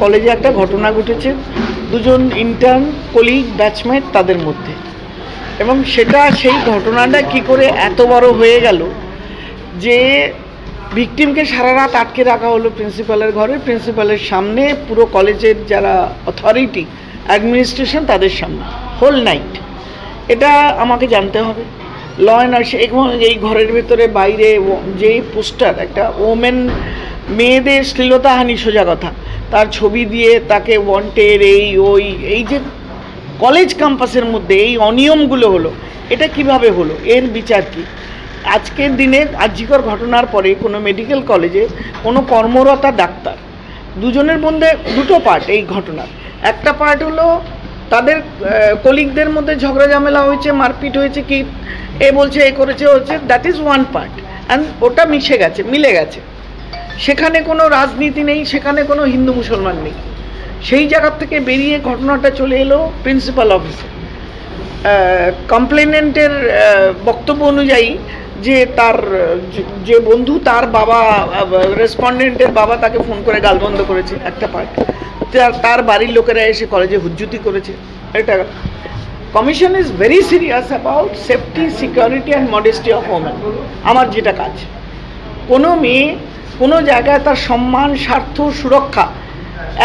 কলেজে একটা ঘটনা ঘটেছে দুজন ইন্টার্ন কলিগ ব্যাচমেট তাদের মধ্যে, এবং সেটা সেই ঘটনাটা কি করে এত বড় হয়ে গেল যে ভিকটিমকে সারা রাত আটকে রাখা হলো প্রিন্সিপালের ঘরে, প্রিন্সিপালের সামনে, পুরো কলেজের যারা অথরিটি অ্যাডমিনিস্ট্রেশন তাদের সামনে, হোল নাইট। এটা আমাকে জানতে হবে। ল অ্যান্ড অর্ডার এই ঘরের ভেতরে বাইরে যে পোস্টার, একটা ওমেন মেয়েদের শ্লীলতাহানি, সোজা কথা, তার ছবি দিয়ে তাকে ওয়ান্টেড, এই যে কলেজ ক্যাম্পাসের মধ্যে এই অনিয়মগুলো হলো, এটা কিভাবে হলো, এর বিচার কি? আজকের দিনে আর্জিকর ঘটনার পরে কোনো মেডিকেল কলেজে কোনো কর্মরতা ডাক্তার, দুজনের মধ্যে দুটো পার্ট এই ঘটনার। একটা পার্ট হলো তাদের কলিগদের মধ্যে ঝগড়া ঝামেলা হয়েছে, মারপিট হয়েছে, কি এ বলছে এ করেছে হচ্ছে, that is one part, and ওটা মিলে গেছে। সেখানে কোনো রাজনীতি নেই, সেখানে কোনো হিন্দু মুসলমান নেই। সেই জায়গার থেকে বেরিয়ে ঘটনাটা চলে এলো প্রিন্সিপাল অফিসে। কমপ্লেনেন্টের বক্তব্য অনুযায়ী যে তার যে বন্ধু, তার বাবা, রেসপন্ডেন্টের বাবা তাকে ফোন করে গালবন্ধ করেছে, একটা পার্ট। তার বাড়ির লোকেরা এসে কলেজে হুজ্জুতি করেছে। এটা commission is very serious about safety, security and modesty of women. আমার যেটা কাজ, কোনো মেয়ে কোনো জায়গায় তার সম্মান, স্বার্থ, সুরক্ষা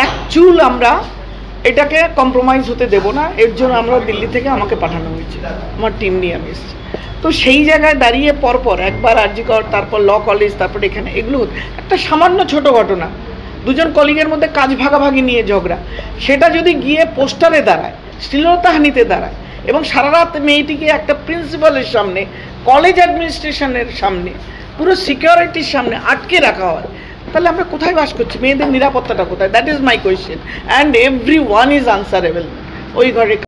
এক চুল আমরা এটাকে কম্প্রোমাইজ হতে দেব না। এর জন্য আমরা দিল্লি থেকে আমাকে পাঠানো হয়েছে, আমার টিম নিয়ে আমি এসেছি। তো সেই জায়গায় দাঁড়িয়ে পরপর একবার আরজিকর, তারপর ল কলেজ, তারপর এখানে, এগুলো একটা সামান্য ছোট ঘটনা, দুজন কলিগের মধ্যে কাজ ভাগাভাগি নিয়ে ঝগড়া, সেটা যদি গিয়ে পোস্টারে দাঁড়ায়, শ্লীলতাহানিতে দাঁড়ায়, এবং সারা রাত মেয়েটিকে একটা প্রিন্সিপালের সামনে, কলেজ অ্যাডমিনিস্ট্রেশনের সামনে, পুরো সিকিউরিটির সামনে আটকে রাখা হয়, তাহলে আমরা কোথায় বাস করছি? মেয়েদের নিরাপত্তাটা কোথায়? That is my question, and every one is answerable. ওই ঘরে